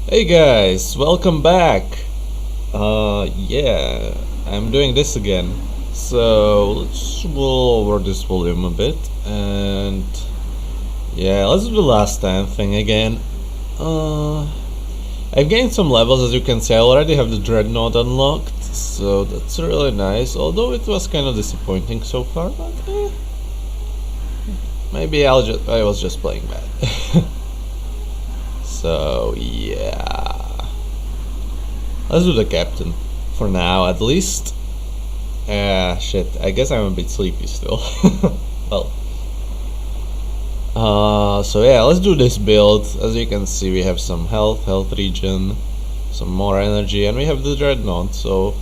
Hey guys, welcome back. Yeah, I'm doing this again. So let's roll over this volume a bit, and yeah, let's do the last time thing again. I've gained some levels, as you can see. I already have the Dreadnought unlocked, so that's really nice. Although it was kind of disappointing so far, but maybe I was just playing bad. So yeah, let's do the captain for now, at least. Shit, I guess I'm a bit sleepy still. Well, so yeah, let's do this build. As you can see, we have some health regen, some more energy, and we have the Dreadnought. So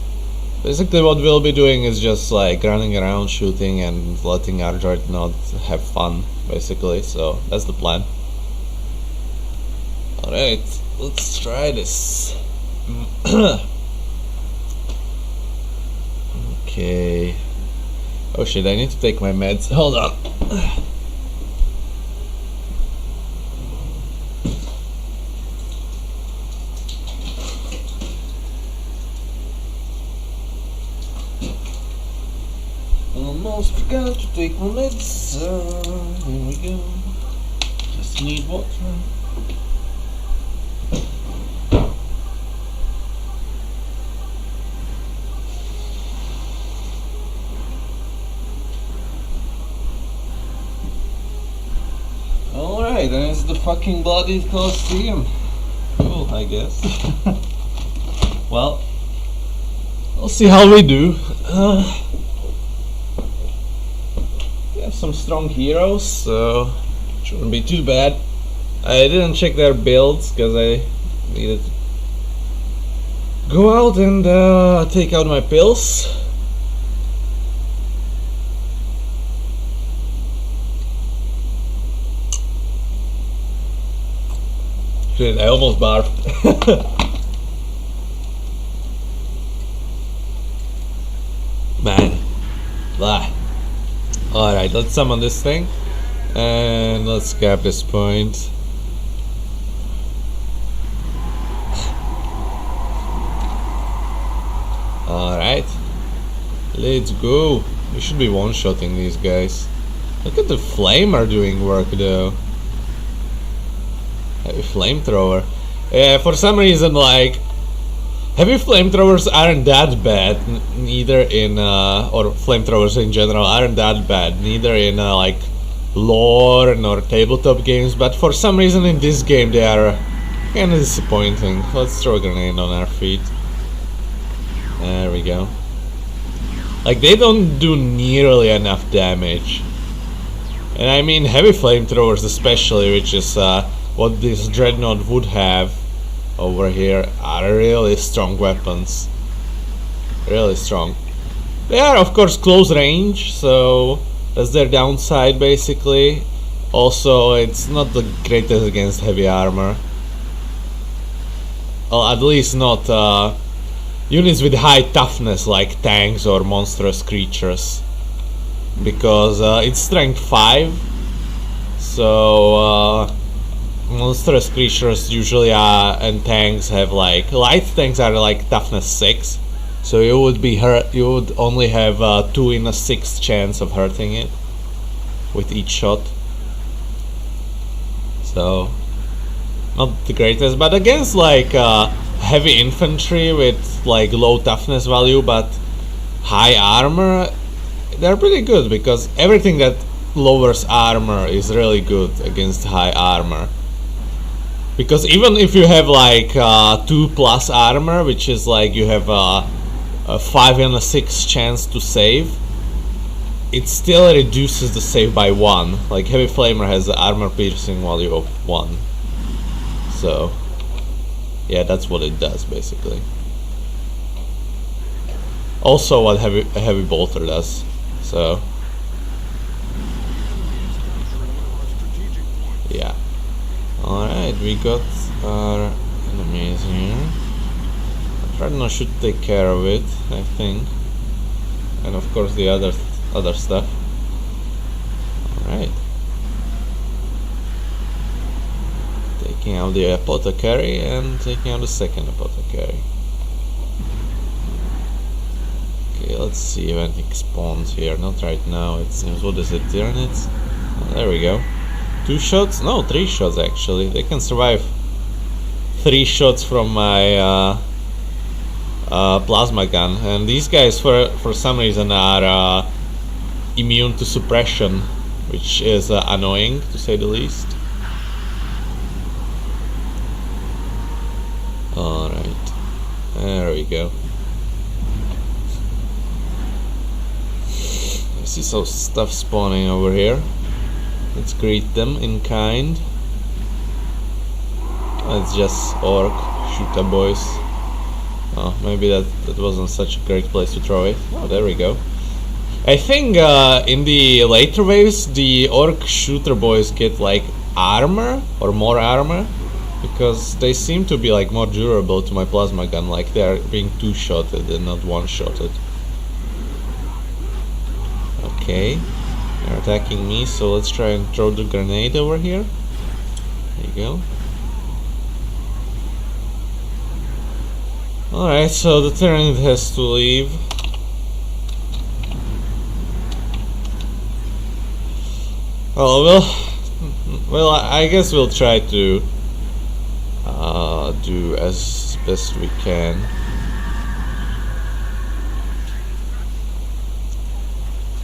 basically what we'll be doing is just like running around shooting and letting our Dreadnought have fun, basically. So that's the plan. Alright, let's try this. Okay. Oh shit, I need to take my meds. Hold on. Almost forgot to take my meds. Here we go. Just need water. Alright, and it's the fucking bloody Colosseum. Cool, I guess. Well, we'll see how we do. We have some strong heroes, so shouldn't be too bad. I didn't check their builds because I needed to go out and take out my pills. Shit, I almost barfed. Man. Blah. Alright, let's summon this thing. And let's cap this point. Alright. Let's go. We should be one-shotting these guys. Look at the flamer doing work though. Heavy flamethrower. Yeah, for some reason, like, heavy flamethrowers aren't that bad, neither in, or flamethrowers in general aren't that bad, neither in, like, lore nor tabletop games, but for some reason in this game they are kinda disappointing. Let's throw a grenade on our feet. There we go. Like, they don't do nearly enough damage. And I mean, heavy flamethrowers especially, which is, what this Dreadnought would have over here, are really strong weapons. Really strong. They are of course close range, so that's their downside basically. Also, it's not the greatest against heavy armor. Well, at least not units with high toughness like tanks or monstrous creatures. Because it's strength 5, so monstrous creatures usually are, and tanks have like, light tanks are like toughness 6, so you would be hurt. You would only have 2 in a 6 chance of hurting it with each shot. So not the greatest, but against like heavy infantry with like low toughness value but high armor, they're pretty good, because everything that lowers armor is really good against high armor. Because even if you have like 2+ armor, which is like you have a 5 in a 6 chance to save, it still reduces the save by 1. Like heavy flamer has the armor piercing value of 1. So yeah, that's what it does basically. Also what a heavy bolter does. So yeah. Alright, we got our enemies here. Dreadnought should take care of it, I think. And of course the other stuff. Alright. taking out the apothecary and taking out the second apothecary. Okay, let's see if anything spawns here. Not right now, it seems. What is it? Tyranids? Oh, there we go. 2 shots? No, 3 shots actually. They can survive 3 shots from my plasma gun. And these guys, for some reason, are immune to suppression, which is annoying to say the least. Alright, there we go. I see some stuff spawning over here. Let's greet them in kind. It's just orc shooter boys. Oh, maybe that wasn't such a great place to throw it. Oh, there we go. I think in the later waves the orc shooter boys get like armor or more armor, because they seem to be like more durable to my plasma gun, like they're being 2-shotted and not 1-shotted. Okay, they're attacking me, so let's try and throw the grenade over here. There you go. Alright, so the Tyrannid has to leave. Well, I guess we'll try to do as best we can.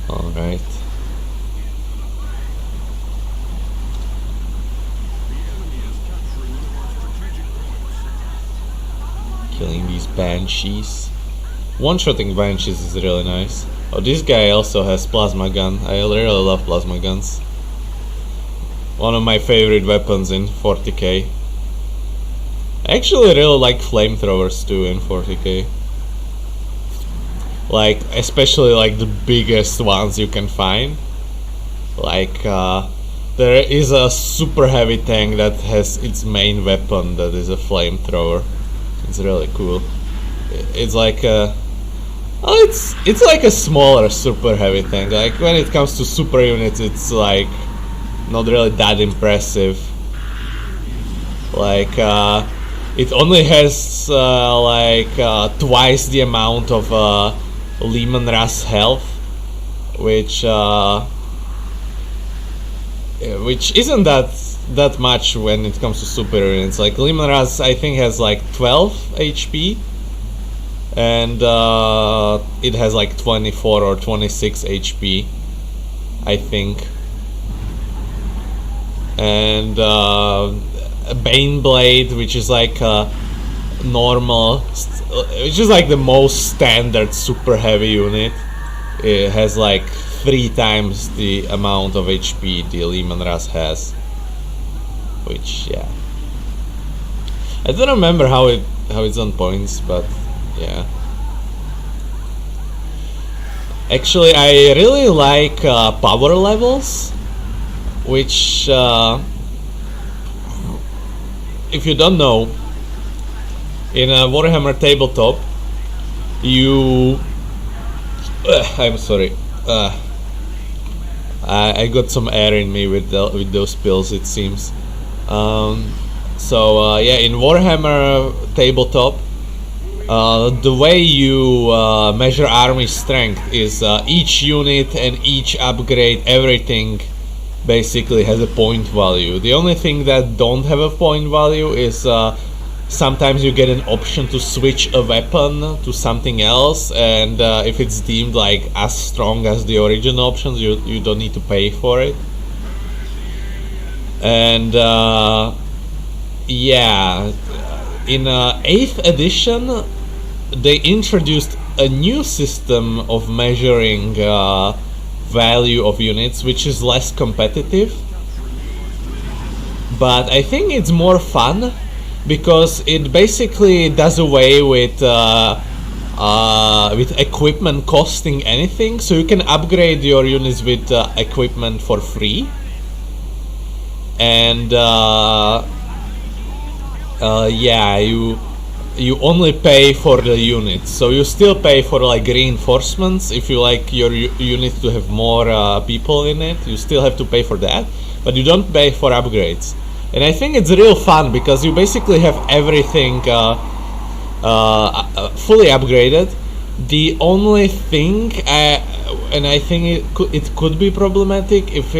Alright. Killing these banshees. One-shotting banshees is really nice. Oh, this guy also has plasma gun. I really love plasma guns. One of my favorite weapons in 40k. I actually really like flamethrowers too in 40k. Like, especially like the biggest ones you can find. Like, there is a super heavy tank that has its main weapon that is a flamethrower. It's really cool. It's like a... Oh, it's like a smaller super heavy tank. Like, when it comes to super units, it's like not really that impressive. Like, it only has twice the amount of Lehman Russ health, which isn't that much when it comes to super units. Like Lehman Russ, I think, has like 12 HP, and it has like 24 or 26 HP, I think. And Bane Blade, which is like normal, which is like the most standard super heavy unit, it has like 3 times the amount of HP the Lehman Russ has. Which, yeah, I don't remember how it's on points, but yeah. Actually, I really like power levels, which if you don't know, in a Warhammer tabletop, you... I'm sorry. I got some air in me with those pills, it seems. Yeah, in Warhammer tabletop, the way you measure army strength is each unit and each upgrade, everything basically has a point value. The only thing that don't have a point value is sometimes you get an option to switch a weapon to something else, and if it's deemed like as strong as the original options, you don't need to pay for it. And yeah, in 8th edition they introduced a new system of measuring value of units, which is less competitive, but I think it's more fun because it basically does away with equipment costing anything, so you can upgrade your units with equipment for free. And yeah, you only pay for the units, so you still pay for like reinforcements. If you like your unit to have more people in it, you still have to pay for that, but you don't pay for upgrades. And I think it's real fun because you basically have everything fully upgraded. The only thing, and I think it could be problematic if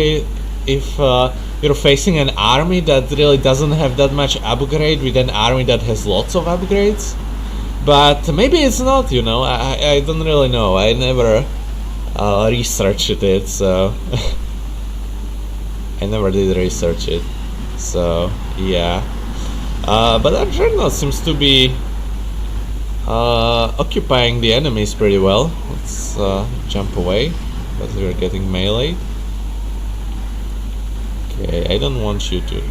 you're facing an army that really doesn't have that much upgrade with an army that has lots of upgrades. But maybe it's not, you know. I don't really know. I never researched it, so I never did research it. So yeah, but our dreadnought seems to be occupying the enemies pretty well. Let's jump away because we're getting meleeed. Okay, I don't want you to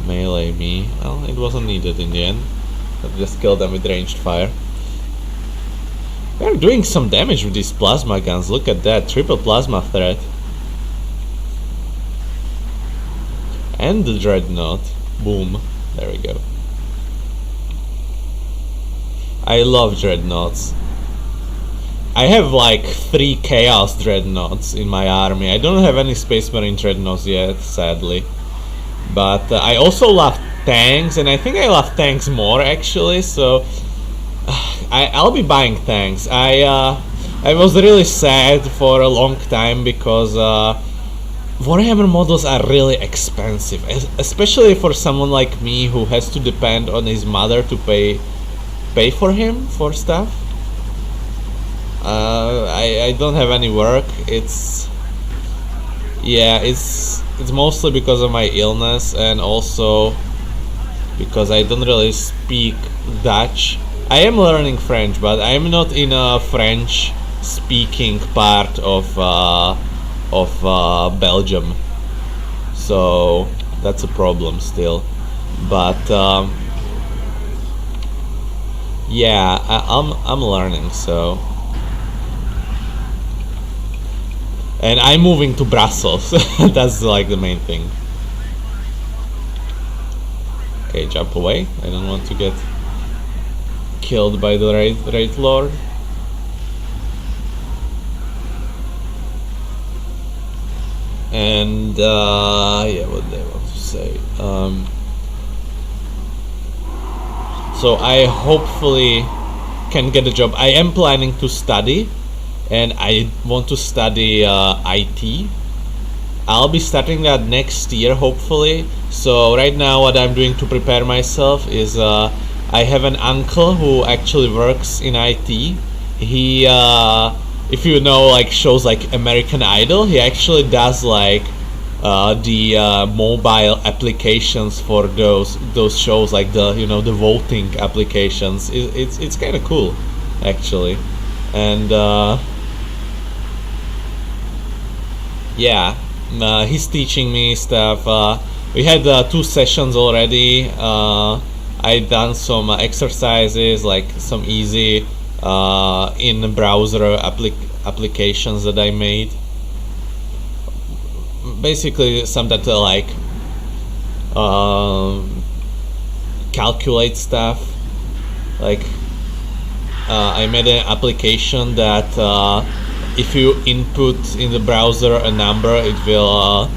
melee me. Well, it wasn't needed in the end. I just killed them with ranged fire. They're doing some damage with these plasma guns. Look at that, triple plasma threat. And the dreadnought. Boom. There we go. I love dreadnoughts. I have like 3 chaos dreadnoughts in my army. I don't have any Space Marine dreadnoughts yet, sadly. But I also love tanks, and I think I love tanks more actually, so I'll be buying tanks. I was really sad for a long time because Warhammer models are really expensive, especially for someone like me who has to depend on his mother to pay for him for stuff. I don't have any work. It's mostly because of my illness, and also because I don't really speak Dutch. I am learning French, but I am not in a French speaking part of Belgium, so that's a problem still. But yeah, I'm learning, so. And I'm moving to Brussels. That's like the main thing. Okay, jump away. I don't want to get killed by the Wraith Lord. And yeah, what do I want to say? So I hopefully can get a job. I am planning to study, and I want to study IT. I'll be starting that next year, hopefully. So right now what I'm doing to prepare myself is I have an uncle who actually works in IT. He, if you know like shows like American Idol, he actually does like the mobile applications for those shows, like the the voting applications. It's kind of cool, actually, and yeah, he's teaching me stuff. We had 2 sessions already. I done some exercises, like some easy in browser applications that I made. Basically, some that like calculate stuff. Like I made an application that if you input in the browser a number, it will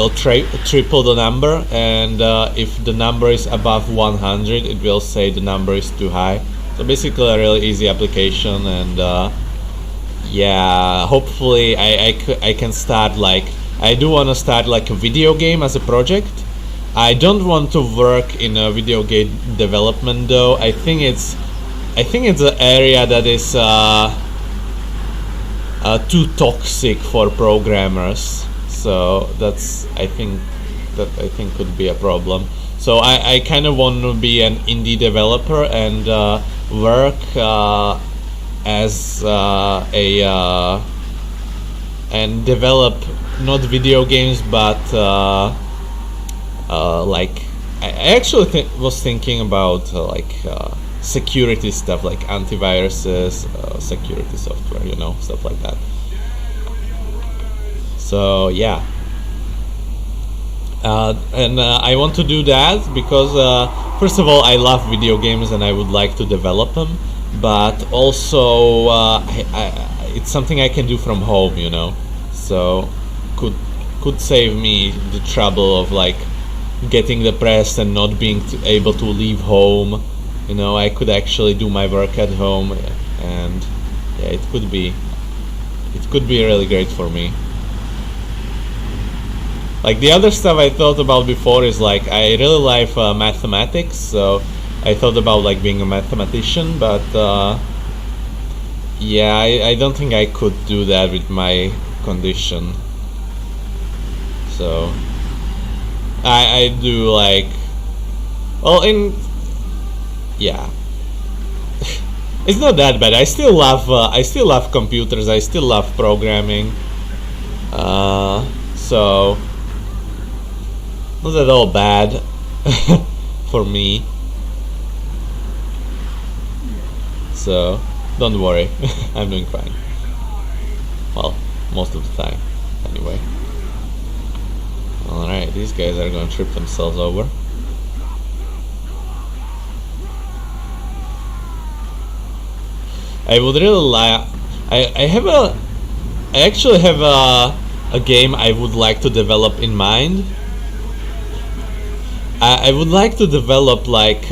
triple the number, and if the number is above 100, it will say the number is too high. So basically a really easy application, and yeah, hopefully I can start, like, I do want to start like a video game as a project. I don't want to work in a video game development though. I think it's an area that is too toxic for programmers. So that's I think could be a problem. So I kind of want to be an indie developer and work as and develop not video games, but like I actually was thinking about security stuff, like antiviruses, security software, stuff like that. So yeah, and I want to do that because first of all, I love video games and I would like to develop them, but also it's something I can do from home, so could save me the trouble of like getting depressed and not being able to leave home. You know, I could actually do my work at home, and yeah, it could be really great for me. Like the other stuff I thought about before is like I really like mathematics, so I thought about like being a mathematician, but yeah, I don't think I could do that with my condition. So I do like, well, yeah, it's not that bad. I still love computers. I still love programming. So not at all bad for me. So don't worry, I'm doing fine. Well, most of the time, anyway. Alright, these guys are gonna trip themselves over. I would really like. I actually have a game I would like to develop in mind. I would like to develop like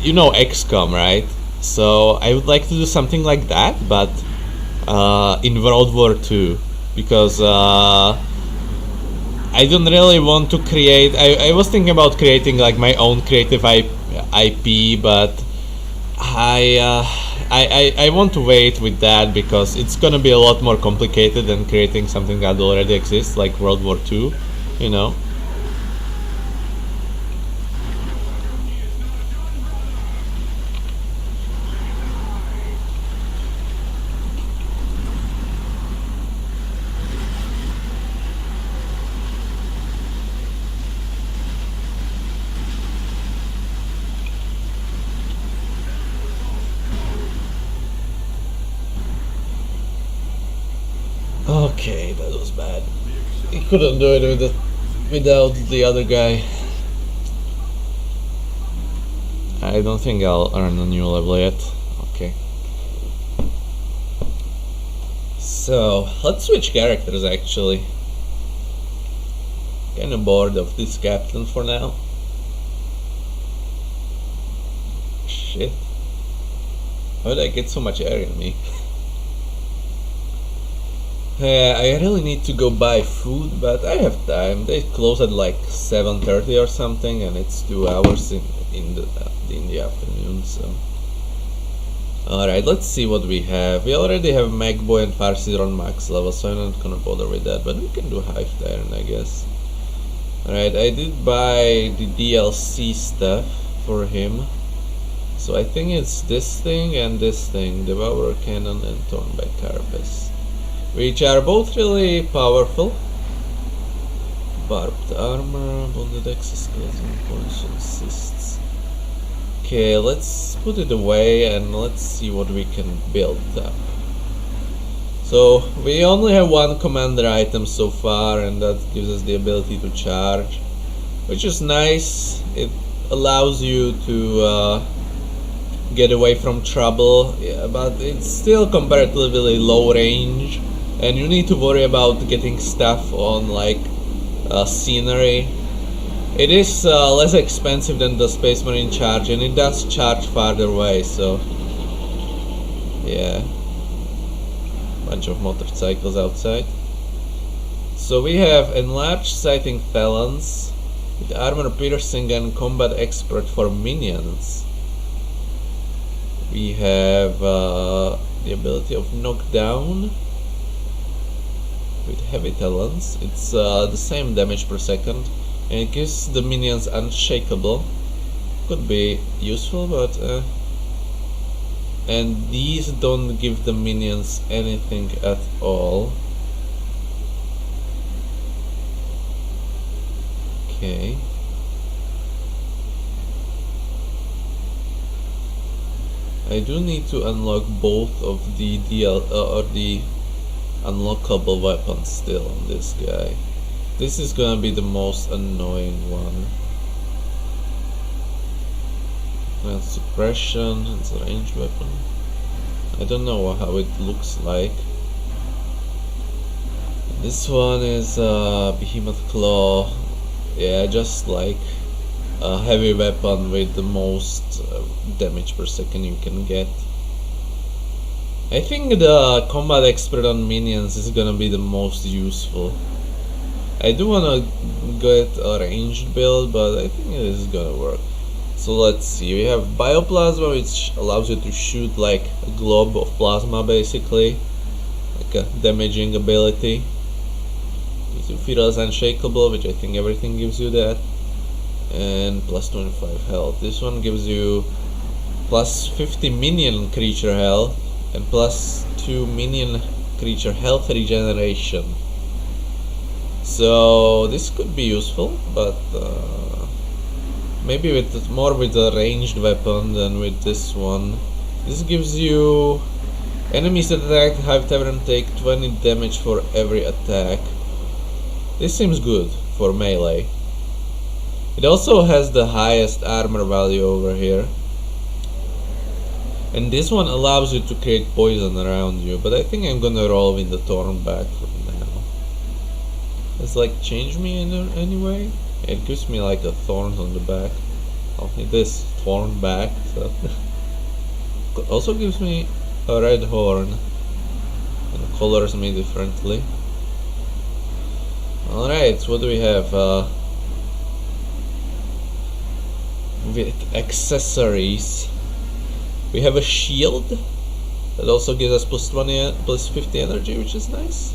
you know XCOM, right? So I would like to do something like that, but in World War II, because I don't really want to create. I was thinking about creating like my own creative IP, but I want to wait with that because it's gonna be a lot more complicated than creating something that already exists, like World War II, you know. Okay, that was bad. He couldn't do it without the other guy. I don't think I'll earn a new level yet. Okay. So, let's switch characters actually. Kinda bored of this captain for now. Shit. How did I get so much air in me? I really need to go buy food, but I have time. They close at like 7:30 or something, and it's 2 hours in the afternoon. So, all right, let's see what we have. We already have Magboy and Farseer on max level, so I'm not gonna bother with that. But we can do Hive Tyrant, I guess. All right, I did buy the DLC stuff for him, so I think it's this thing and this thing: Devourer Cannon and Torn by Carapace, which are both really powerful. Barbed armor, bonded exoskeleton, poison assists. Okay, let's put it away and let's see what we can build up. So we only have one commander item so far, and that gives us the ability to charge, which is nice. It allows you to get away from trouble, yeah, but it's still comparatively low range. And you need to worry about getting stuff on like scenery. It is less expensive than the Space Marine charge, and it does charge farther away, so yeah. Bunch of motorcycles outside. So we have Enlarged Sighting Talons with Armor Piercing and Combat Expert for minions. We have the ability of Knockdown with Heavy Talons. It's the same damage per second, and it gives the minions Unshakable. Could be useful, but and these don't give the minions anything at all. Okay. I do need to unlock both of the the unlockable weapons still on this guy. This is gonna be the most annoying one. And suppression, it's a ranged weapon. I don't know how it looks like. This one is Behemoth Claw. Yeah, just like a heavy weapon with the most damage per second you can get. I think the combat expert on minions is gonna be the most useful. I do wanna get a ranged build, but I think it is gonna work. So let's see, we have Bioplasma, which allows you to shoot like a globe of plasma basically, like a damaging ability. Gives you Fearless Unshakable, which I think everything gives you that, and plus 25 health. This one gives you plus 50 minion creature health and plus 2 minion creature health regeneration. So this could be useful, but maybe with more with a ranged weapon than with this one. This gives you enemies that attack Hive Tavern take 20 damage for every attack. This seems good for melee. It also has the highest armor value over here. And this one allows you to create poison around you, but I think I'm gonna roll with the Thornback for now. It's like change me in any way? It gives me like a thorn on the back. Oh, it is Thornback, so also gives me a red horn and colors me differently. Alright, what do we have? With accessories, we have a shield that also gives us plus 20, plus 50 energy, which is nice.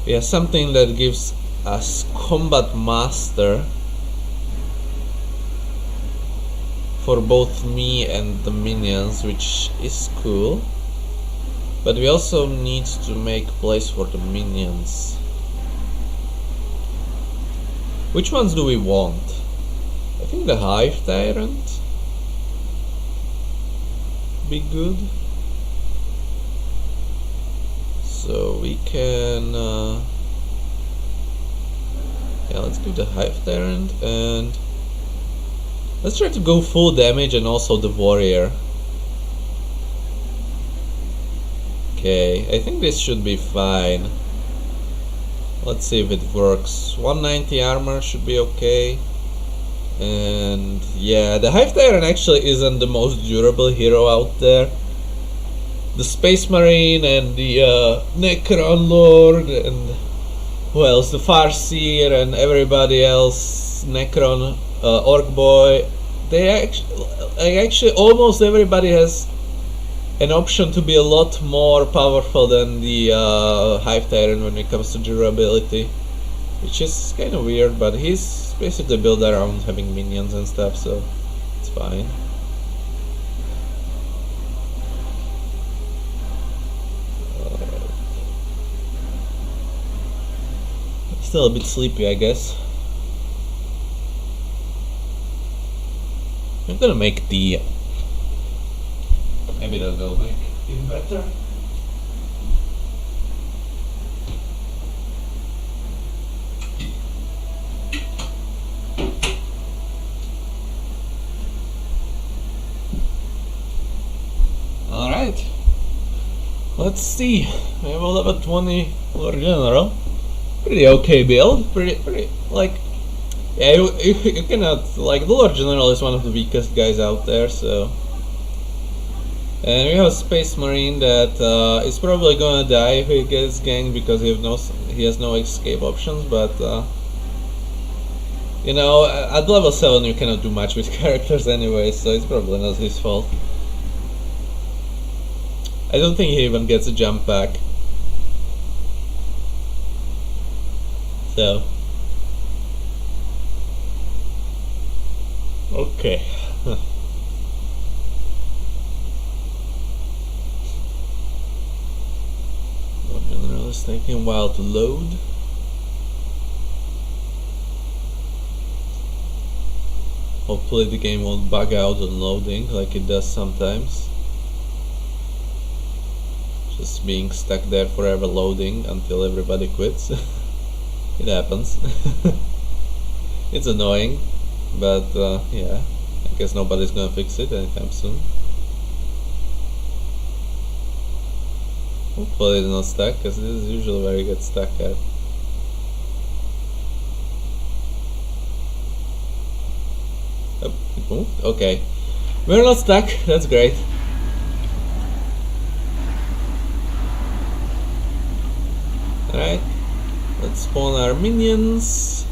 We have something that gives us Combat Master for both me and the minions, which is cool. But we also need to make place for the minions. Which ones do we want? I think the Hive Tyrant be good. So we can yeah, let's give the Hive Tyrant, and let's try to go full damage and also the Warrior. Okay, I think this should be fine. Let's see if it works. 190 armor should be okay. And yeah, the Hive Tyrant actually isn't the most durable hero out there. The Space Marine and the Necron Lord and who else? The Farseer and everybody else, Necron, Orc Boy. They actually almost everybody has an option to be a lot more powerful than the Hive Tyrant when it comes to durability, which is kind of weird, but he's basically built around having minions and stuff, so it's fine. Still a bit sleepy, I guess. I'm gonna make tea. Maybe that will make it better. Alright. Let's see. We have a level 20 Lord General. Pretty okay build. Pretty like, yeah, you cannot, like, the Lord General is one of the weakest guys out there, so. And we have a Space Marine that is probably gonna die if he gets ganked because he has no escape options, but you know, at level 7 you cannot do much with characters anyway, so it's probably not his fault. I don't think he even gets a jump back. So okay. General is taking a while to load. Hopefully the game won't bug out on loading like it does sometimes. Just being stuck there forever loading until everybody quits. It happens. It's annoying, but yeah, I guess nobody's gonna fix it anytime soon. Hopefully it's not stuck, because this is usually where you get stuck at. Oh, it moved? Okay. We're not stuck, that's great. Alright, let's spawn our minions.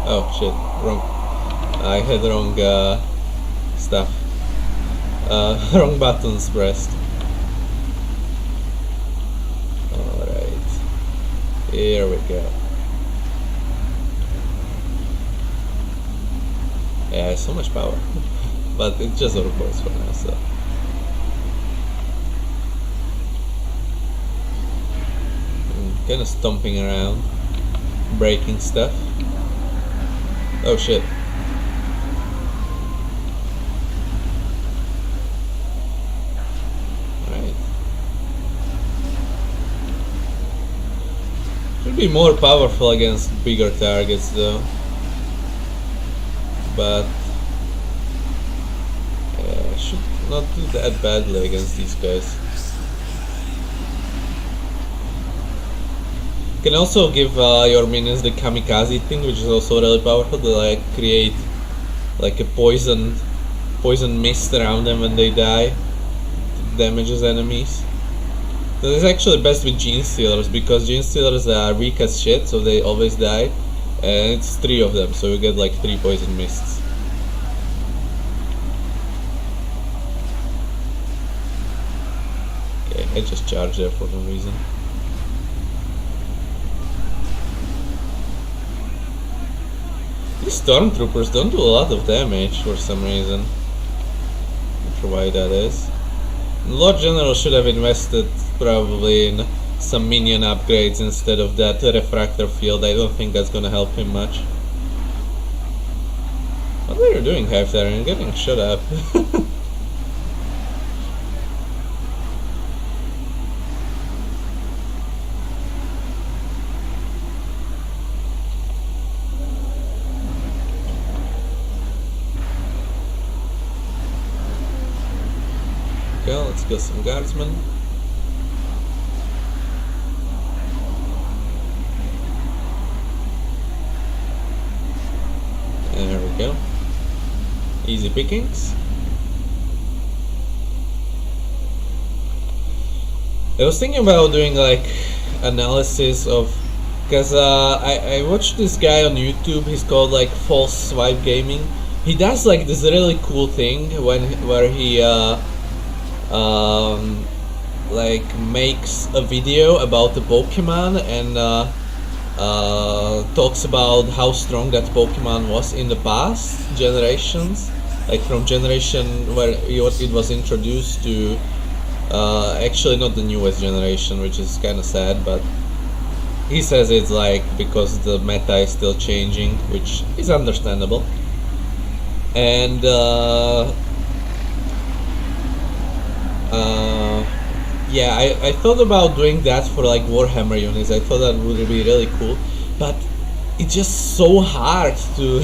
Oh shit, wrong. I had wrong stuff. Wrong buttons pressed. Alright, here we go. Yeah, so much power. But it just overpours for now, so. Kinda stomping around, breaking stuff. Oh shit. Right. Should be more powerful against bigger targets though. But yeah, should not do that badly against these guys. You can also give your minions the kamikaze thing, which is also really powerful, to like create like a poison mist around them when they die. It damages enemies. This is actually best with gene stealers, because gene stealers are weak as shit, so they always die. And it's 3 of them, so you get like 3 poison mists. Okay, I just charged there for no reason. These stormtroopers don't do a lot of damage for some reason. Not sure why that is. The Lord General should have invested probably in some minion upgrades instead of that refractor field. I don't think that's gonna help him much. What are you doing, Half there? You're getting shut up. Okay, let's kill some guardsmen. There we go. Easy pickings. I was thinking about doing like analysis of, because I watched this guy on YouTube. He's called like False Swipe Gaming. He does like this really cool thing where he like makes a video about the Pokemon and talks about how strong that Pokemon was in the past generations, like from generation where it was introduced to actually not the newest generation, which is kind of sad, but he says it's like because the meta is still changing, which is understandable. And yeah, I thought about doing that for like Warhammer units. I thought that would be really cool, but it's just so hard to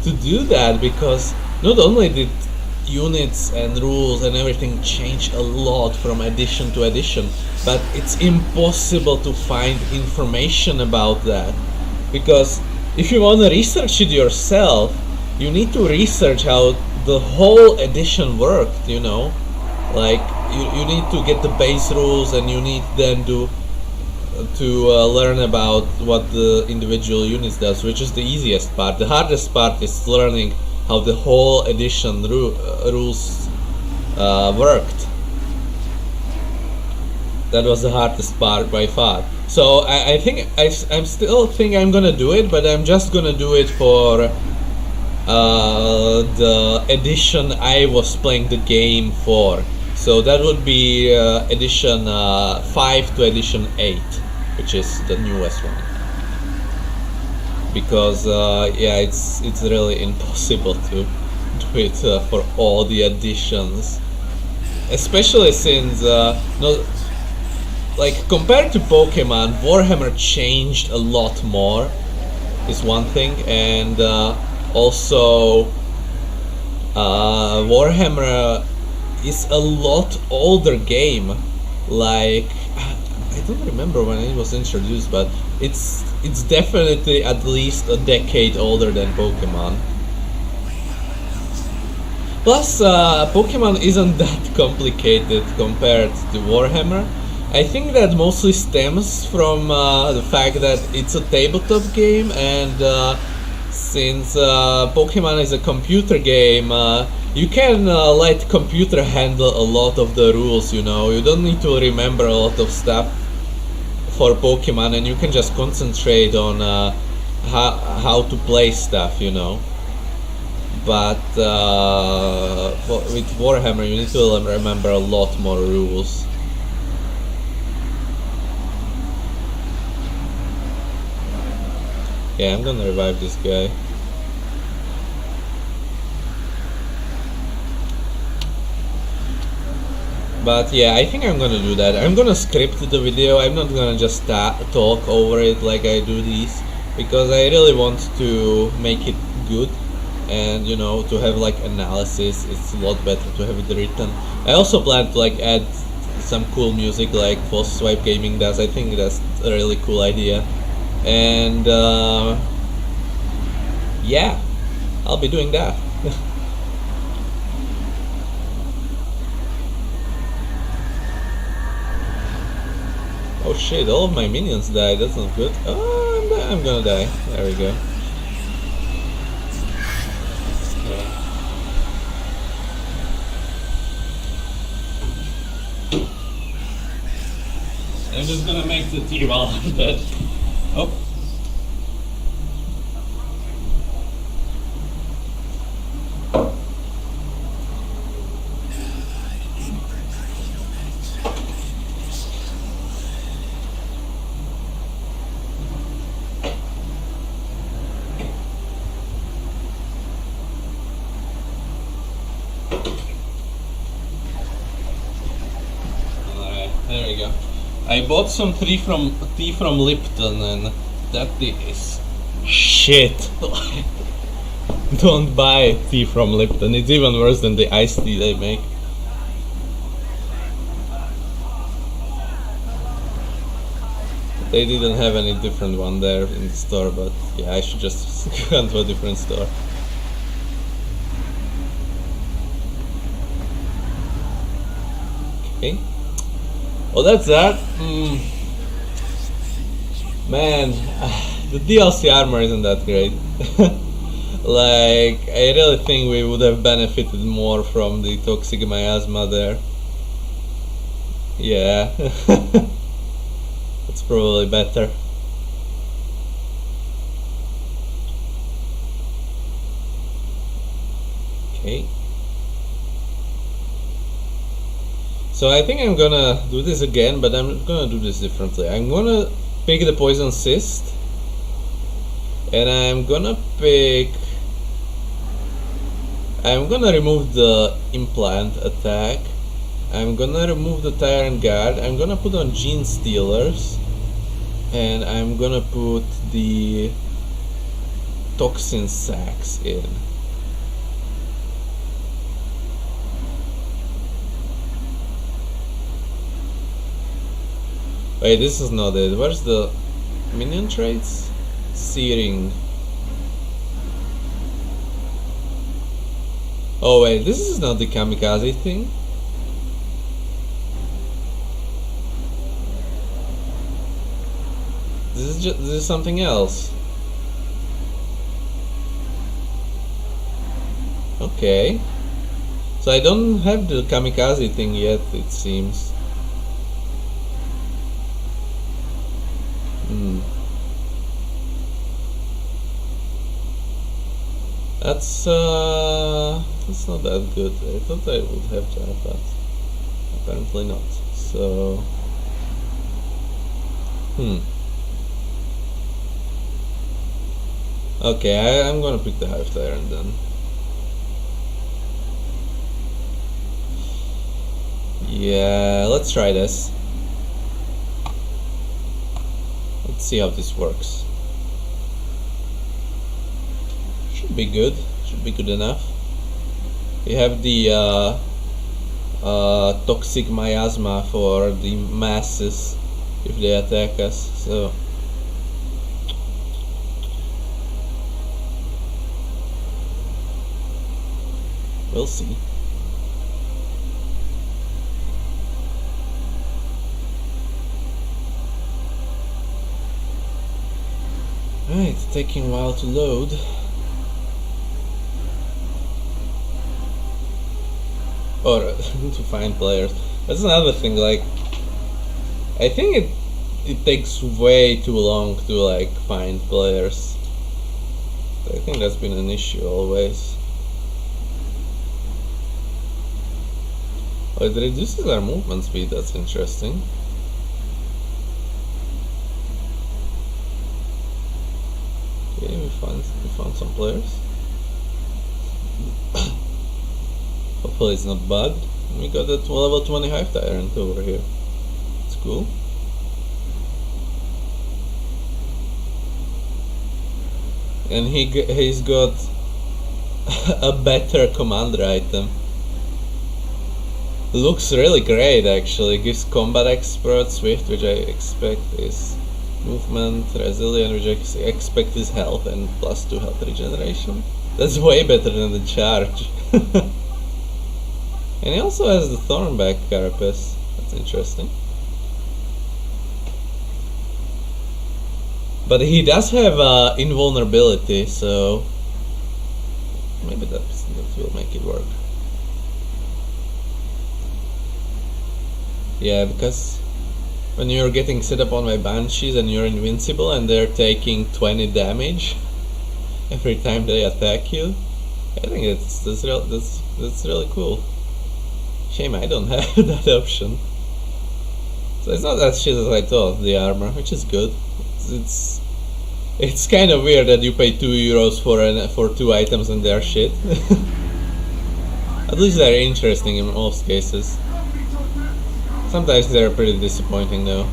to do that, because not only did units and rules and everything change a lot from edition to edition, but it's impossible to find information about that, because if you want to research it yourself, you need to research how the whole edition worked, you know, like you need to get the base rules, and you need then to learn about what the individual units does, which is the easiest part. The hardest part is learning how the whole edition rules worked. That was the hardest part by far. So I think I'm still think I'm gonna do it, but I'm just gonna do it for the edition I was playing the game for. So that would be edition 5 to edition 8, which is the newest one. Because yeah, it's really impossible to do it for all the editions, especially since like compared to Pokemon, Warhammer changed a lot more is one thing, and also Warhammer is a lot older game. Like, I don't remember when it was introduced, but it's definitely at least a decade older than Pokemon. Plus, Pokemon isn't that complicated compared to Warhammer. I think that mostly stems from the fact that it's a tabletop game, and since Pokemon is a computer game, you can let computer handle a lot of the rules, you know. You don't need to remember a lot of stuff for Pokemon, and you can just concentrate on how to play stuff, you know. But with Warhammer, you need to remember a lot more rules. Yeah, I'm gonna revive this guy. But yeah, I think I'm gonna do that. I'm gonna script the video. I'm not gonna just talk over it like I do these, because I really want to make it good, and you know, to have like analysis. It's a lot better to have it written. I also plan to like add some cool music like False Swipe Gaming does. I think that's a really cool idea, and yeah, I'll be doing that. Oh shit, all of my minions died, that's not good. Oh, I'm gonna die. There we go. I'm just gonna make the tea while I'm dead. Oh. There we go. I bought some tea from Lipton, and that tea is shit. Don't buy tea from Lipton. It's even worse than the iced tea they make. They didn't have any different one there in the store, but yeah, I should just go to a different store. Okay. Well, that's that. Man, the DLC armor isn't that great. Like, I really think we would have benefited more from the toxic miasma there. Yeah. That's probably better. Okay. So I think I'm gonna do this again, but I'm gonna do this differently. I'm gonna pick the Poison Cyst, and I'm gonna remove the Implant attack. I'm gonna remove the Tyrant Guard. I'm gonna put on Gene Stealers, and I'm gonna put the Toxin Sacs in. Wait, this is not it. Where's the minion traits? Searing. Oh wait, this is not the kamikaze thing. This is something else. Okay. So I don't have the kamikaze thing yet, it seems. That's not that good. I thought I would have that, but apparently not. So, okay, I'm gonna pick the Hive Tyrant then. Yeah, let's try this. Let's see how this works. Should be good. Should be good enough. We have the toxic miasma for the masses if they attack us, so we'll see. Alright, taking a while to load. Or to find players. That's another thing, like I think it takes way too long to like find players. I think that's been an issue always. Oh, it reduces our movement speed, that's interesting. Okay, we found some players. Hopefully it's not bugged. We got a level 20 Hive Tyrant over here. It's cool. And he's got a better commander item. Looks really great actually. Gives combat expert, swift, which I expect is movement, resilient, which I expect is health, and +2 health regeneration. That's way better than the charge. And he also has the Thornback Carapace. That's interesting. But he does have invulnerability, so maybe that will make it work. Yeah, because when you're getting set up on my Banshees and you're invincible and they're taking 20 damage every time they attack you, I think that's really cool. Shame I don't have that option. So it's not as shit as I thought, the armor, which is good. It's kind of weird that you pay €2 for 2 items and they're shit. At least they're interesting in most cases. Sometimes they're pretty disappointing though.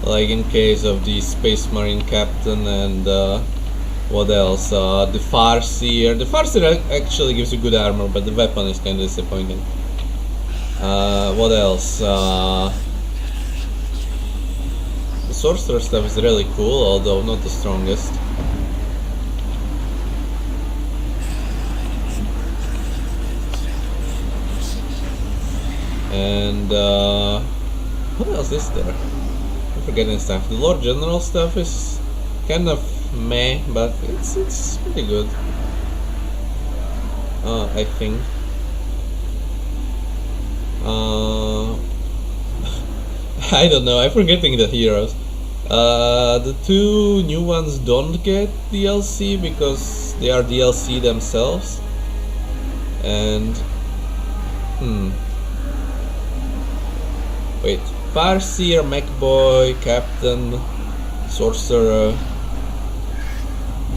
Like in case of the Space Marine Captain and what else? The Farseer. The Farseer actually gives you good armor, but the weapon is kind of disappointing. What else? The Sorcerer stuff is really cool, although not the strongest. And what else is there? I'm forgetting stuff. The Lord General stuff is kind of meh, but it's pretty good. I think. I don't know, I'm forgetting the heroes. The 2 new ones don't get DLC because they are DLC themselves. And wait, Farseer, Mechboy, Captain, Sorcerer,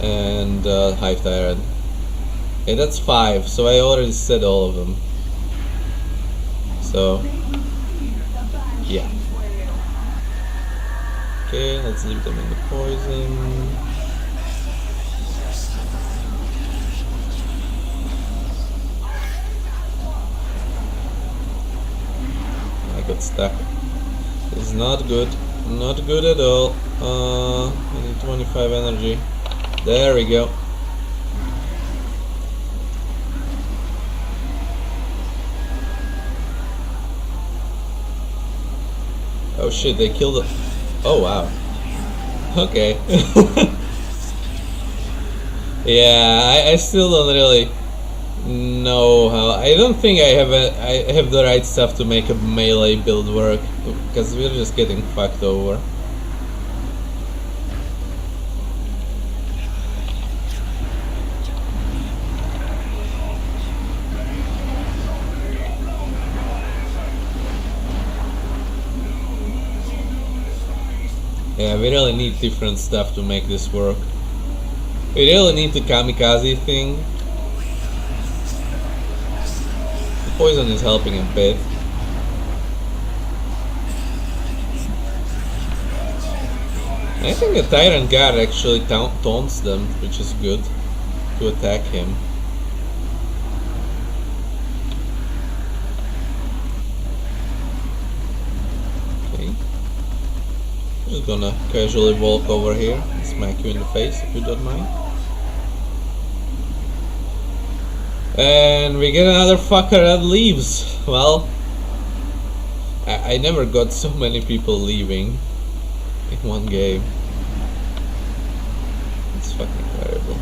and Hive Tyrant. Okay, that's 5, so I already said all of them. So, yeah. Okay, let's leave them in the poison. I got stuck. This is not good. Not good at all. I need 25 energy. There we go. Oh shit, they killed it. Oh wow. Okay. Yeah, I still don't really know how. I don't think I have the right stuff to make a melee build work, because we're just getting fucked over. Yeah, we really need different stuff to make this work. We really need the kamikaze thing. The poison is helping a bit. I think the Tyrant Guard actually taunts them, which is good to attack him. just gonna casually walk over here and smack you in the face if you don't mind. And we get another fucker that leaves. Well, I never got so many people leaving in one game. It's fucking terrible.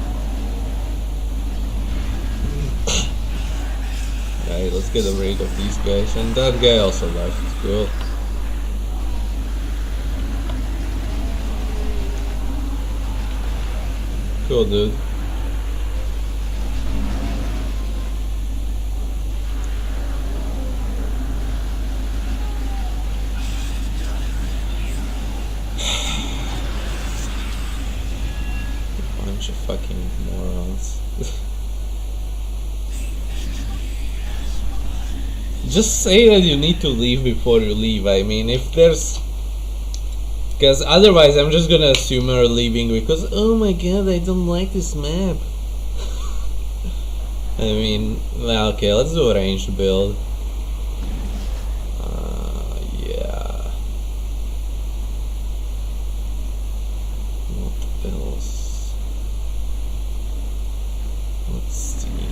Alright, let's get rid of these guys. And that guy also left. Cool. Cool, dude. Bunch of fucking morons. Just say that you need to leave before you leave. I mean, if there's... Because otherwise I'm just gonna assume you're leaving because, oh my god, I don't like this map. I mean, well, okay, let's do a ranged build. Yeah. What else? Let's see.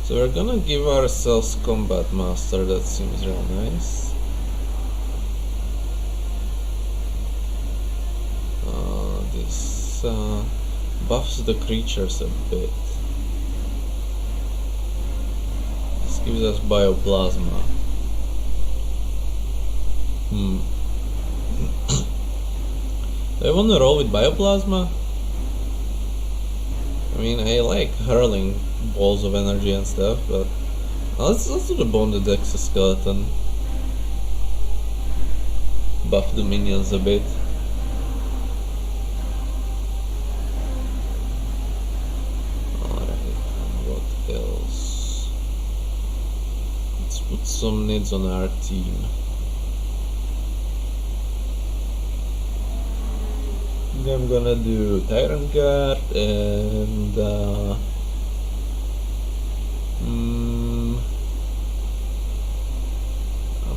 So we're gonna give ourselves Combat Master, that seems real nice. This buffs the creatures a bit. This gives us Bioplasma. Do I wanna roll with Bioplasma? I mean, I like hurling balls of energy and stuff, but let's do the Bonded Exoskeleton. Buff the minions a bit. Alright, what else? Let's put some needs on our team. I'm gonna do Tyrant Guard and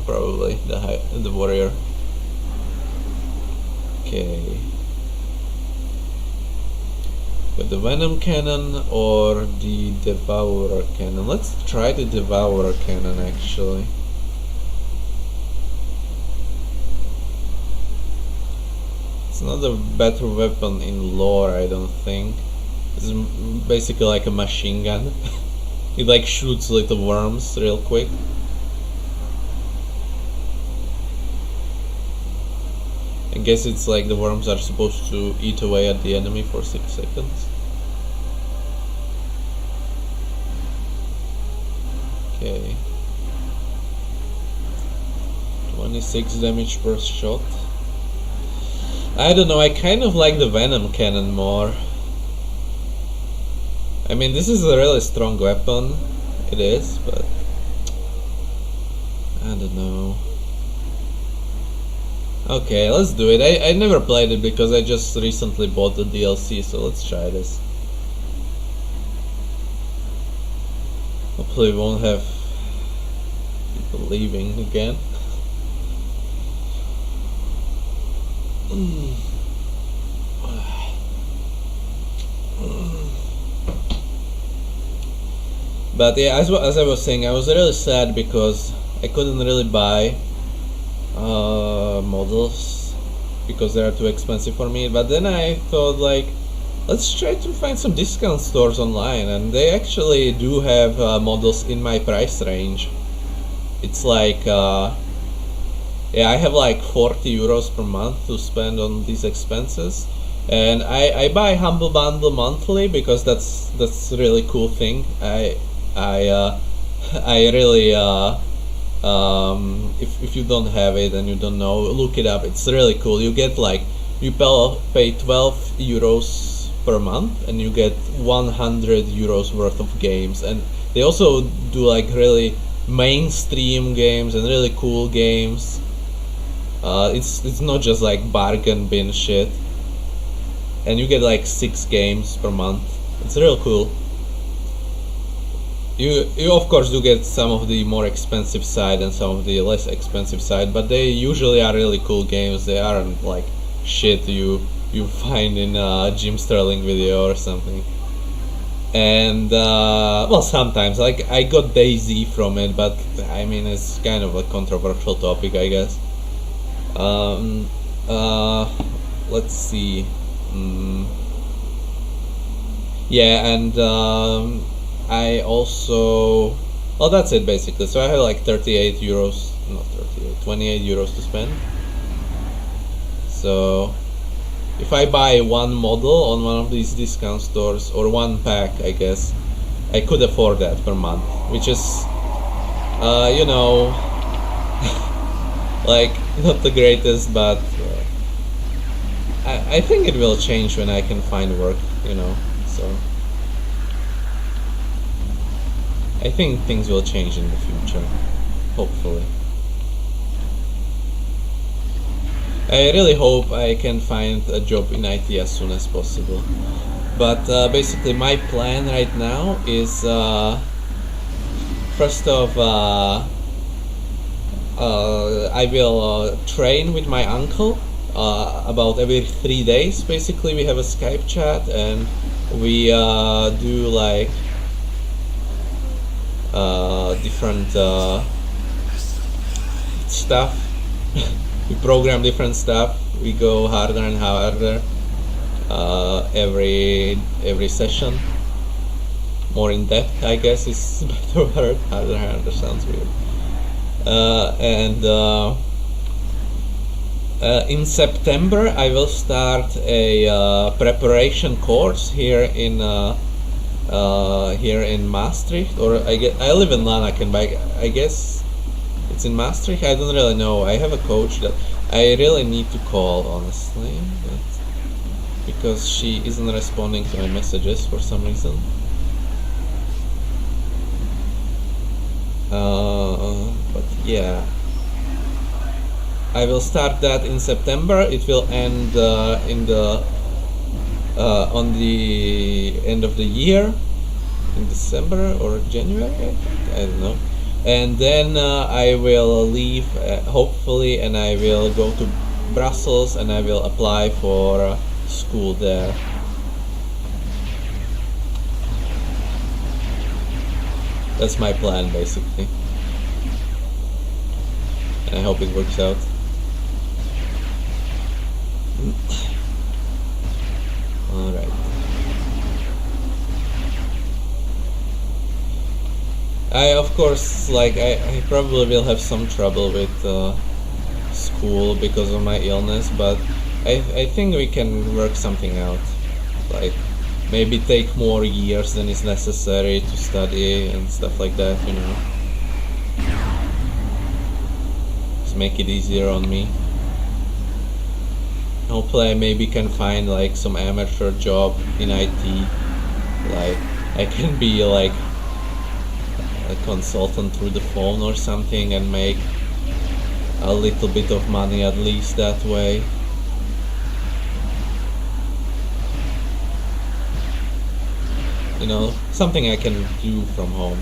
probably the warrior. Okay. But the Venom Cannon or the Devourer Cannon? Let's try the Devourer Cannon actually. It's not a better weapon in lore, I don't think. It's basically like a machine gun. It like shoots little worms real quick. I guess it's like the worms are supposed to eat away at the enemy for 6 seconds. Okay. 26 damage per shot. I don't know, I kind of like the Venom Cannon more. I mean, this is a really strong weapon. It is, but I don't know. Okay, let's do it. I never played it because I just recently bought the DLC, so let's try this. Hopefully we won't have people leaving again. But yeah, as I was saying, I was really sad because I couldn't really buy models because they are too expensive for me. But then I thought, like, let's try to find some discount stores online, and they actually do have models in my price range. It's like yeah, I have like 40 euros per month to spend on these expenses, and I buy Humble Bundle monthly because that's a really cool thing. I really if you don't have it and you don't know, look it up. It's really cool. You get like, you pay 12 euros per month and you get 100 euros worth of games, and they also do like really mainstream games and really cool games. It's not just like bargain bin shit, and you get like 6 games per month. It's real cool. you of course do get some of the more expensive side and some of the less expensive side, but they usually are really cool games. They aren't like shit you find in a Jim Sterling video or something. And well, sometimes like I got DayZ from it, but I mean it's kind of a controversial topic, I guess. Let's see. Yeah, and I also, well, that's it basically. So I have like 38 euros, not 38, 28 euros to spend. So if I buy one model on one of these discount stores, or one pack, I guess, I could afford that per month, which is, you know, like not the greatest, but I think it will change when I can find work, you know, so I think things will change in the future, hopefully. I really hope I can find a job in IT as soon as possible. But basically my plan right now is first off, I will train with my uncle about every 3 days. Basically we have a Skype chat and we do like different stuff. We program different stuff. We go harder and harder every session. More in depth, I guess, is better word. Harder and harder sounds weird. In September, I will start a preparation course here in Maastricht, or I live in Lanaken, but I guess it's in Maastricht. I don't really know. I have a coach that I really need to call, honestly, because she isn't responding to my messages for some reason. But yeah, I will start that in September. It will end on the end of the year, in December or January, I think. I don't know. And then I will leave, hopefully, and I will go to Brussels and I will apply for school there. That's my plan, basically. And I hope it works out. Alright. Of course, like, I probably will have some trouble with school because of my illness, but I think we can work something out. Like, maybe take more years than is necessary to study and stuff like that, you know. Just make it easier on me. Hopefully I maybe can find like some amateur job in IT. Like, I can be like a consultant through the phone or something and make a little bit of money at least that way. You know, something I can do from home.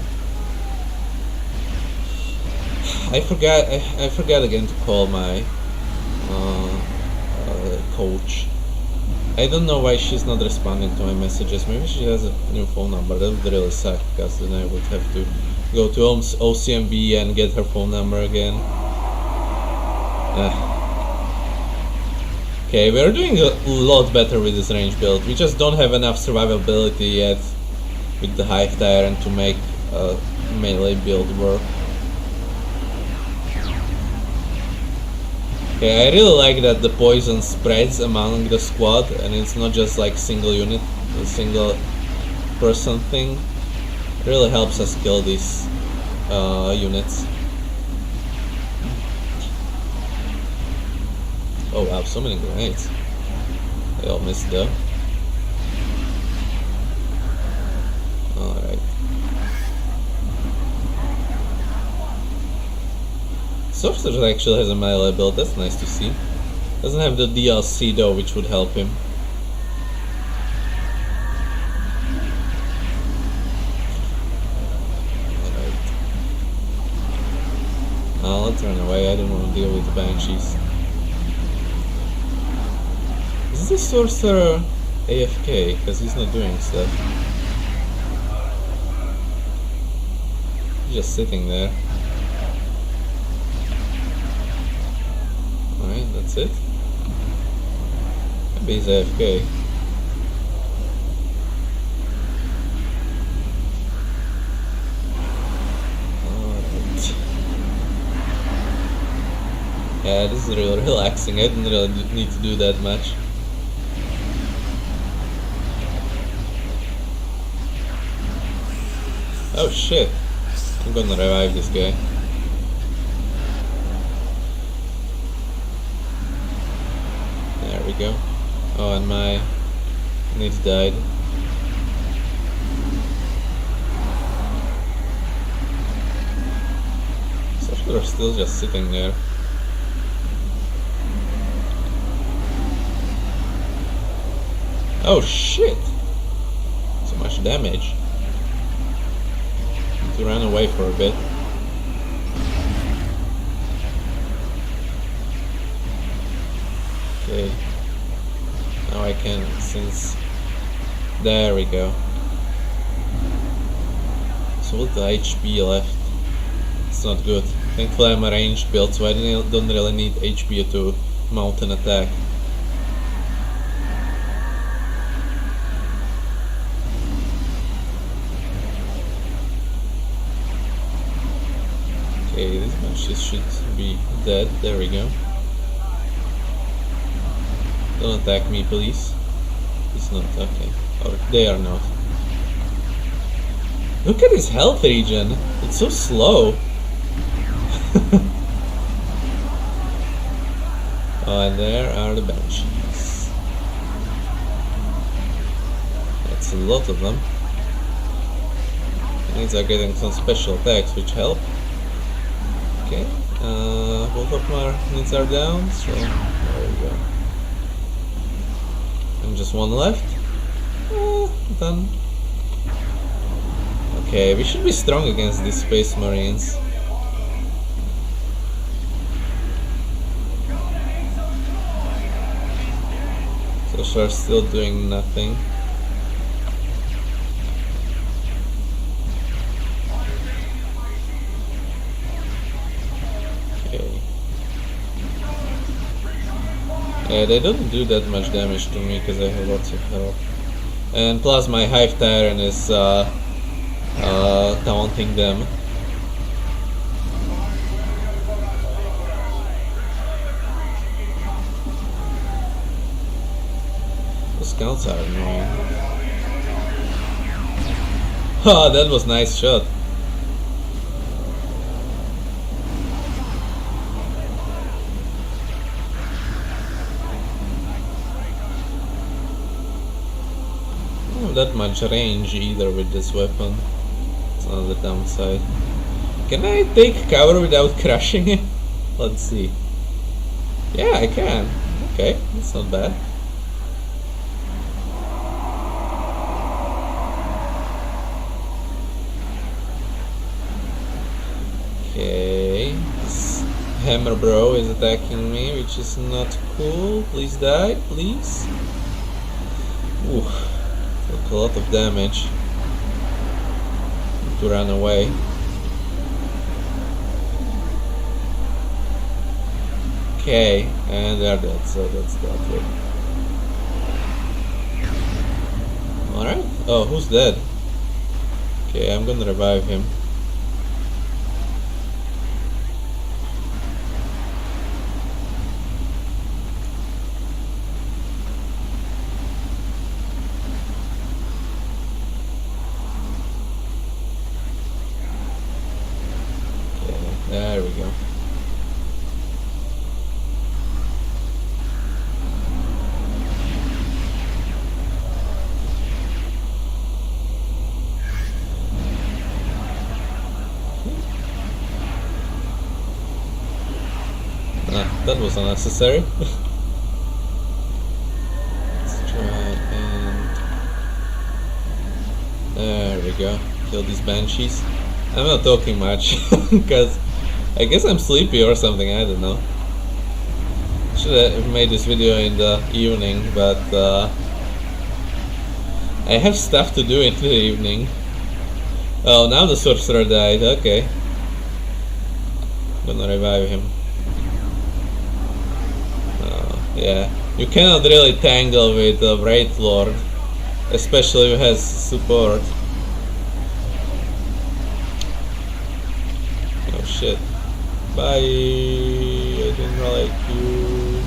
I forgot again to call my coach. I don't know why she's not responding to my messages. Maybe she has a new phone number. That would really suck, because then I would have to go to OCMB and get her phone number again. Okay, we're doing a lot better with this range build. We just don't have enough survivability yet with the Hive Tyrant to make a melee build work. Okay, I really like that the poison spreads among the squad and it's not just like single unit, a single person thing. It really helps us kill these units. Oh wow, so many grenades. They all missed though. Alright. Sorcerer actually has a melee build, that's nice to see. Doesn't have the DLC though, which would help him. away. I don't want to deal with the banshees. Is the sorcerer AFK? Because he's not doing stuff. He's just sitting there. Alright, that's it. Maybe he's AFK. Yeah, this is really relaxing. I didn't really need to do that much. Oh shit. I'm gonna revive this guy. There we go. Oh, and my needs died. Sorcerer's still just sitting there. Oh shit! So much damage. Need to run away for a bit. Okay. Now I can, since... There we go. So what's the HP left? It's not good. Thankfully I'm a ranged build, so I don't really need HP to mount an attack. Okay, these bunches should be dead. There we go. Don't attack me, please. It's not okay. Or they are not. Look at his health regen. It's so slow. Oh, and there are the banshees. That's a lot of them. These are getting some special attacks which help. Okay, both of my needs are down, so there we go. And just one left. Done. Okay, we should be strong against these Space Marines. So we're still doing nothing. Yeah, they don't do that much damage to me because I have lots of health. And plus my Hive Tyrant is taunting them. The scouts are annoying. Ha, that was a nice shot. That much range either with this weapon. It's on the downside. Can I take cover without crushing it? Let's see. Yeah, I can. Okay, that's not bad. Okay, this hammer bro is attacking me, which is not cool. Please die, please. Ooh. A lot of damage to run away. Okay, and they're dead, so that's that way. Alright. Oh, who's dead? Okay, I'm gonna revive him. There we go. That was unnecessary. Let's try and... There we go. Kill these banshees. I'm not talking much because I guess I'm sleepy or something, I don't know. Should have made this video in the evening, but I have stuff to do in the evening. Oh, now the sorcerer died, okay. Gonna revive him. Yeah, you cannot really tangle with the Wraith Lord, especially if it has support. Oh shit. Bye. I didn't like you.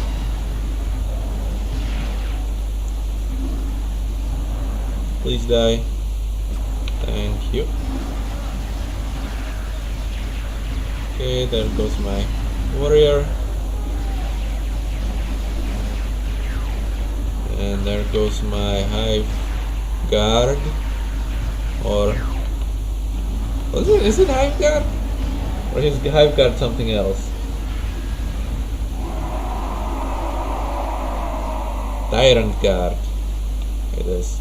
Please die. Thank you. Okay, there goes my warrior. And there goes my hive guard. Or is it hive guard? Or is hive guard something else? Tyrant guard. It is.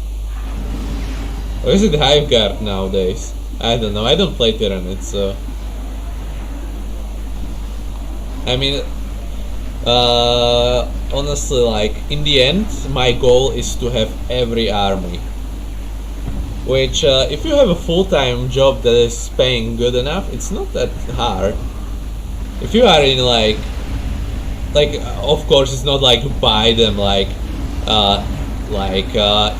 Or is it hive guard nowadays? I don't know. I don't play Tyranid, so I mean, honestly, like, in the end, my goal is to have every army. Which, if you have a full-time job that is paying good enough, it's not that hard. If you are in, like, of course, it's not like buy them,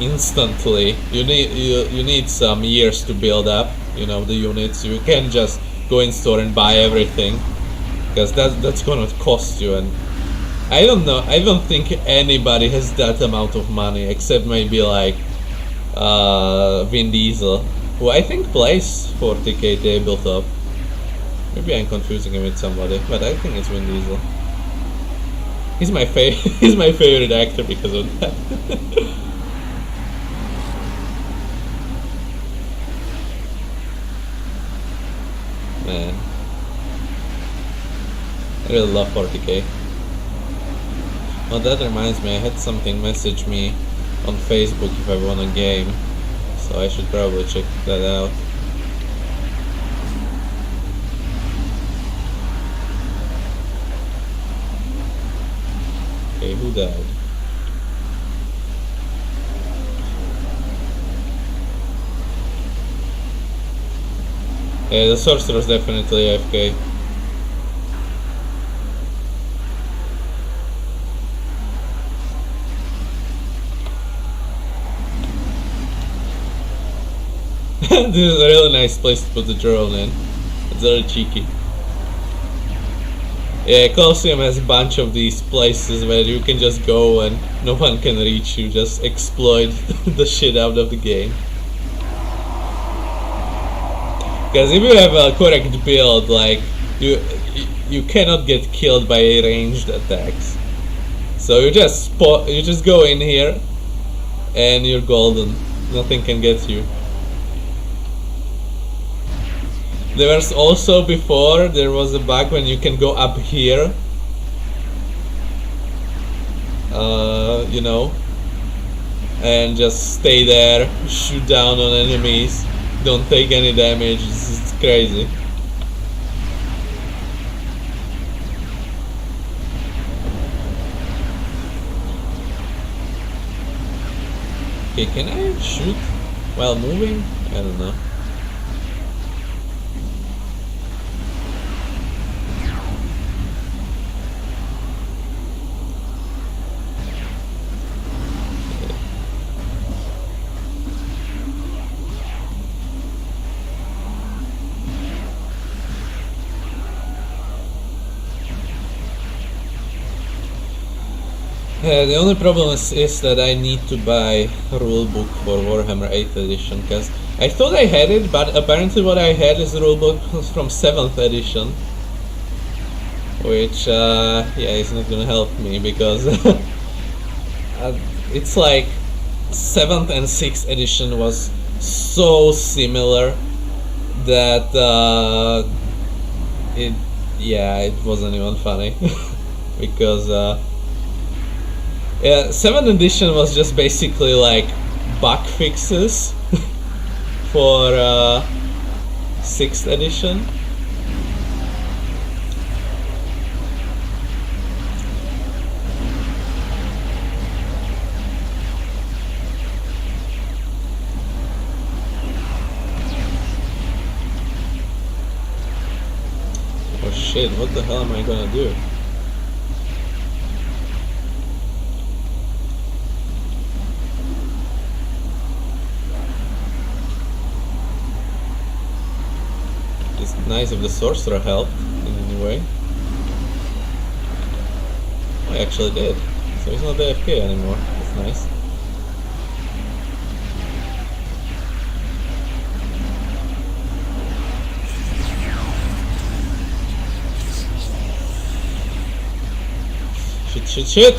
instantly. You need some years to build up, you know, the units. You can't just go in store and buy everything, because that's gonna cost you. And I don't know, I don't think anybody has that amount of money except maybe like Vin Diesel, who I think plays 40k tabletop. Maybe I'm confusing him with somebody, but I think it's Vin Diesel. He's my he's my favorite actor because of that. Man, I really love 40k. Oh, that reminds me, I had something message me on Facebook if I won a game, so I should probably check that out. Okay, who died? Yeah, the sorcerer's definitely AFK. This is a really nice place to put the drone in. It's very cheeky. Yeah, Colosseum has a bunch of these places where you can just go and no one can reach you, just exploit the shit out of the game. Because if you have a correct build, like, you cannot get killed by ranged attacks. So you just go in here and you're golden. Nothing can get you. There was also before, there was a bug when you can go up here, you know, and just stay there, shoot down on enemies, don't take any damage. It's crazy. Okay, can I shoot while moving? I don't know. The only problem is that I need to buy a rulebook for Warhammer 8th edition, because I thought I had it, but apparently what I had is the rulebook from 7th edition, which yeah, is not gonna help me, because it's like 7th and 6th edition was so similar that it wasn't even funny. Because yeah, 7th edition was just basically like bug fixes for 6th edition. shit, what the hell am I gonna do? It's nice if the sorcerer helped in any way. I actually did. So he's not AFK anymore. That's nice. Shit, shit, shit!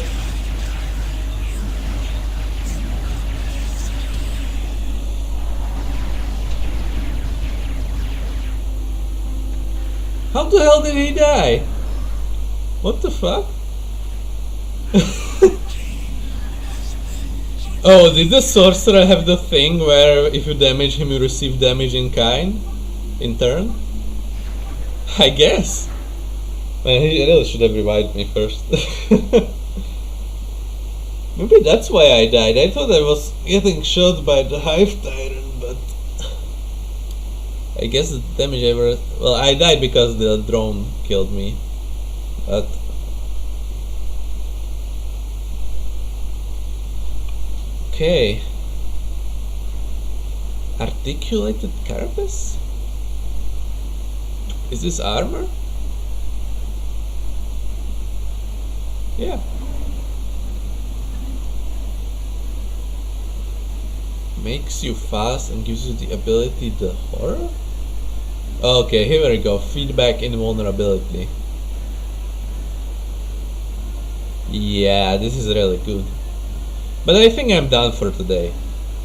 How the hell did he die? What the fuck? Oh, did the sorcerer have the thing where if you damage him you receive damage in kind? In turn? I guess. Man, he really should have revived me first. Maybe that's why I died. I thought I was getting shot by the Hive Tyrant, but I guess the damage I were... Well, I died because the drone killed me. But... Okay. Articulated carapace? Is this armor? Yeah. Makes you fast and gives you the ability to horror? Okay, here we go. Feedback invulnerability. Yeah, this is really good. But I think I'm done for today.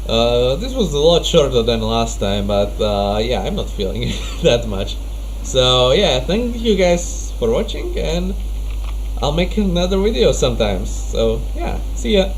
This was a lot shorter than last time, but yeah, I'm not feeling it that much. So yeah, thank you guys for watching, and I'll make another video sometimes. So yeah, see ya.